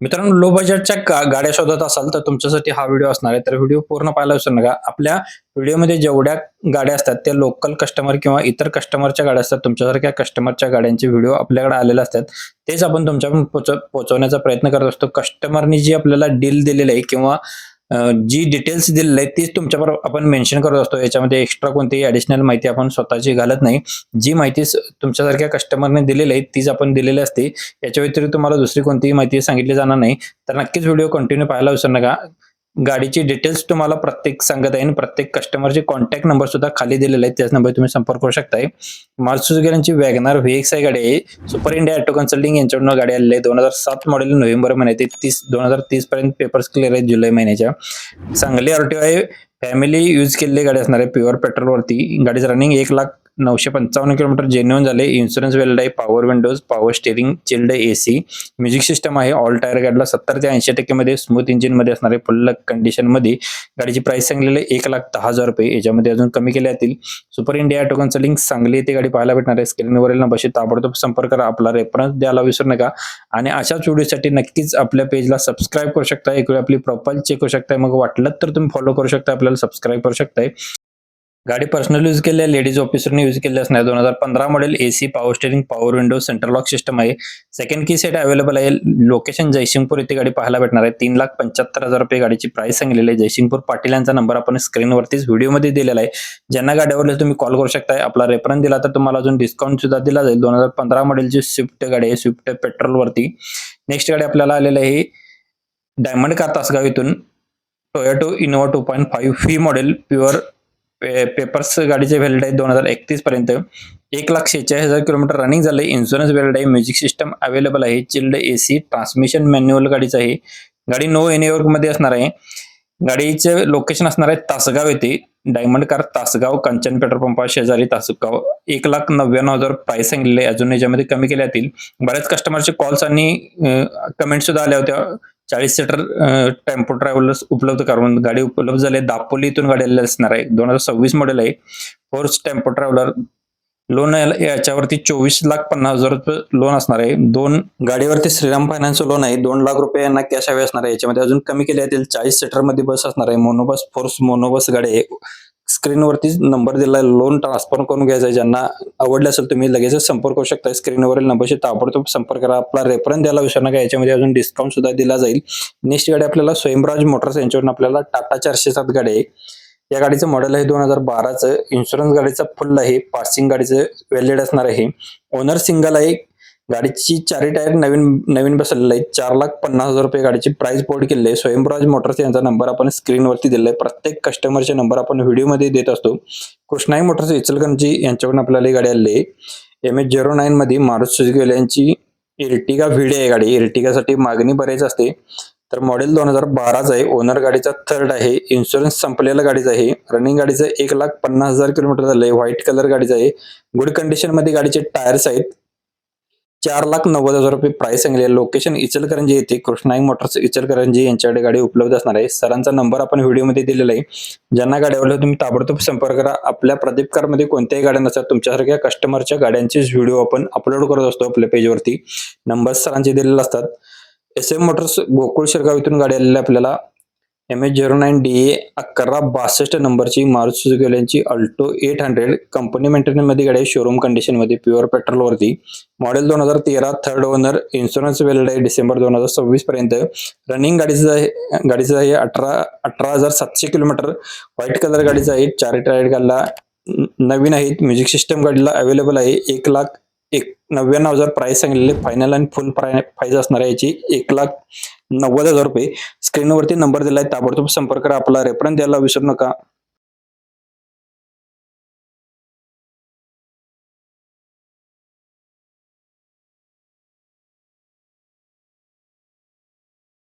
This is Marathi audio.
मित्रांनो, लो बजेटच्या गाड्या शोधत असाल तर तुमच्यासाठी हा व्हिडिओ असणार आहे. तर व्हिडिओ पूर्ण पाहायला विसरू नका. आपल्या व्हिडिओमध्ये जेवढ्या गाड्या असतात त्या लोकल कस्टमर किंवा इतर कस्टमरच्या गाड्या असतात. तुमच्यासारख्या कस्टमरच्या गाड्यांचे व्हिडिओ आपल्याकडे आलेले असतात. तेच आपण तुमच्यापर्यंत पोहोचवण्याचा प्रयत्न करत असतो. कस्टमरनी जी आपल्याला डील दिलेली आहे किंवा जी डिटेल्स दिलेले आहेत तीच तुमच्याबरोबर आपण मेन्शन करत असतो. याच्यामध्ये एक्स्ट्रा कोणतीही ॲडिशनल माहिती आपण स्वतःची घालत नाही. जी माहिती तुमच्यासारख्या कस्टमरने दिलेली आहे तीच आपण दिलेली असते. याच्या व्यतिरिक्त तुम्हाला दुसरी कोणतीही माहिती सांगितली जाणार नाही. तर नक्कीच व्हिडिओ कंटिन्यू पाहायला विसरू नका. गाडीची डिटेल्स तुम्हाला प्रत्येक सांगत आहे आणि प्रत्येक कस्टमरचे कॉन्टॅक्ट नंबर सुद्धा खाली दिलेले आहेत. त्याच नंबर तुम्ही संपर्क करू शकताय. मारुती सुझुकी यांची वॅगनार व्हीएक्सआय गाडी आहे. सुपर इंडिया ऑटो कन्सल्टिंग यांच्याकडून गाडी आलेली आहे. 2007 मॉडेल, नोव्हेंबर महिन्यात 2030 पर्यंत पेपर्स क्लिअर आहेत जुलै महिन्याच्या. चांगली आरटीओ आहे. फॅमिली यूज केलेली गाडी असणार आहे. प्युअर पेट्रोलवरती. गाडीचं रनिंग 1,09,55 किलोमीटर जेन्युइन झाले. इन्शुरन्स वेल्ड आहे. Power Windows, power steering, chilled AC, music system आहे. ऑल टायर गाडीला 70 ते 80% मध्ये स्मूथ इंजिन मध्ये असणार आहे. फुल कंडिशन मध्ये. गाडीची प्राइस सांगलेली आहे ₹1,10,000. याच्यामध्ये अजून कमी केले जातील. Super India auto consulting Sangli येथे गाडी पाहायला भेटणार आहे. स्क्रीनवरील नंबरशी ताबडतोब संपर्क करा. आपला रेफरन्स द्यायला विसरू नका आणि अशाच व्हिडिओसाठी नक्कीच आपल्या पेजला सबस्क्राईब करू शकता. एक वेळ आपली प्रोफाईल चेक करू शकता. मग वाटलं तर तुम्ही फॉलो करू शकता, आपल्याला सबस्क्राईब करू शकताय. गाडी पर्सनल यूज केली आहे. लेडीज ऑफिसरने यूज केली असणार. 2015 model. AC, power steering, power window, central lock system आहे. सेकंड की सेट अवेलेबल आहे. लोकेशन जयसिंगपूर येथे गाडी पाहायला भेटणार आहे. ₹3,75,000 गाडीची प्राइस सांगलेली आहे. जयसिंगपूर पाटील यांचा नंबर आपण स्क्रीनवरतीच व्हिडिओमध्ये दिलेला आहे. ज्यांना गाडी आवडली तुम्ही कॉल करू शकता. आपला रेफरन्स दिला तर तुम्हाला अजून डिस्काउंट सुद्धा दिला जाईल. 2015 मॉडेलची स्विफ्ट गाडी आहे. स्विफ्ट पेट्रोलवरती. नेक्स्ट गाडी आपल्याला आलेली आहे डायमंड कार तासगाव इथून. Toyota Innova 2.5 V model. Pure papers गाडीचे व्हॅलिड आहे 2031 पर्यंत. 1,46,000 किलोमीटर रनिंग झाले. इन्शुरन्स व्हॅलिड आहे. म्युझिक सिस्टम अवेलेबल आहे. चिल्ड एसी, ट्रान्समिशन मॅन्युअल गाडीचं आहे. गाडी नो एनीवर्क मध्ये असणार आहे. गाडीचे लोकेशन असणार आहे तासगाव येथे. डायमंड कार तासगाव, कंचन पेट्रोल पंपा शेजारी तासगाव. 1,99,000 प्राइस सांगितलेले. अजून याच्यामध्ये कमी केले जातील. बऱ्याच कस्टमरचे कॉल्स आणि कमेंट सुद्धा आल्या होत्या. 40 सीटर टेम्पो ट्रॅव्हलर्स उपलब्ध करून गाडी उपलब्ध झाली. दापोली इथून गाडी आलेली असणार आहे. 2026 मॉडेल आहे. Force tempo traveller. लोन याच्यावरती ₹24,50,000 लोन असणार आहे. गाडीवरती श्रीराम फायनान्स लोन आहे. ₹2,00,000 यांना कॅश हवे असणार आहे. याच्यामध्ये अजून कमी केले जातील. 40 सीटर मध्ये बस असणार आहे. मोनोबस, फोर्स मोनोबस गाडी आहे. स्क्रीनवरतीच नंबर दिलाय. लोन ट्रान्सफर करून घ्यायचं आहे. ज्यांना आवडले असेल तुम्ही लगेचच संपर्क करू शकता. स्क्रीनवरील नंबरशी ताबडतोब संपर्क करा. आपला रेफरन्स द्यायला विसरू नका. याच्यामध्ये अजून डिस्काउंट सुद्धा दिला जाईल. नेक्स्ट गाडी आपल्याला स्वयंराज मोटर्स यांच्यावरून आपल्याला टाटा 407 गाडी आहे. या गाडीचं मॉडेल आहे 2012चं. इन्शुरन्स गाडीचा फुल आहे. पासिंग गाडीचं व्हॅलिड असणार आहे. ओनर सिंगल आहे. गाडीची चारही टायर नवीन बसलेले आहेत. ₹4,50,000 गाडीची प्राइस बोर्ड केलेली आहे. स्वयंराज मोटर्स यांचा नंबर आपण स्क्रीनवरती दिलेला आहे. प्रत्येक कस्टमरचे नंबर आपण व्हिडिओमध्ये देत असतो. कृष्णाई मोटर्स इचलकरंजी यांच्याकडून आपल्याला ही गाडी आलेली आहे. MH09 मध्ये मारुती सुझुकी यांची इर्टिगा व्हिडे आहे गाडी. इर्टिगासाठी मागणी बरेच असते. तर मॉडेल 2012च आहे. ओनर गाडीचा थर्ड आहे. इन्शुरन्स संपलेला गाडीचा आहे. रनिंग गाडीचं 1,50,000 किलोमीटर झालंय. व्हाईट कलर गाडीचं आहे. गुड कंडिशन मध्ये गाडीचे टायर्स आहेत. ₹4,90,000 प्राइस सांगले. लोकेशन इचलकरंजी येथे. कृष्णाई मोटर्स इचलकरंजी यांच्याकडे गाडी उपलब्ध असणार आहे. सरांचा नंबर आपण व्हिडिओमध्ये दिलेला आहे. ज्यांना गाडी आवडल्या तुम्ही ताबडतोब संपर्क करा. आपल्या प्रदीप कार मध्ये कोणत्याही गाड्या नसतात. तुमच्यासारख्या कस्टमरच्या गाड्यांचेच व्हिडिओ आपण अपलोड करत असतो आपल्या पेजवरती. नंबर सरांचे दिलेले असतात. SM मोटर्स गोकुळ शिरगाव इथून गाडी आलेली आपल्याला. MH09DA 1162 नंबरची मारुती सुझुकी यांची अल्टो 800 कंपनी मेंटेनन्स मध्ये गाडी आहे. शोरूम कंडिशन मध्ये. प्युअर पेट्रोल वरती. Model 2013. Third owner. Insurance valid आहे डिसेंबर 2026 पर्यंत. रनिंग गाडीचं आहे 18,700 किलोमीटर. व्हाईट कलर गाडीचं आहे. चारही टायर गाडीला नवीन आहेत. म्युझिक सिस्टम गाडीला अवेलेबल आहे. 1,99,000 प्राइस सांगलेले. फायनल आणि फुल प्राइस असणार आहे याची ₹1,90,000. स्क्रीनवरती नंबर दिलाय. ताबडतोब संपर्क करा. आपला रेफरन्स द्यायला विसरू नका.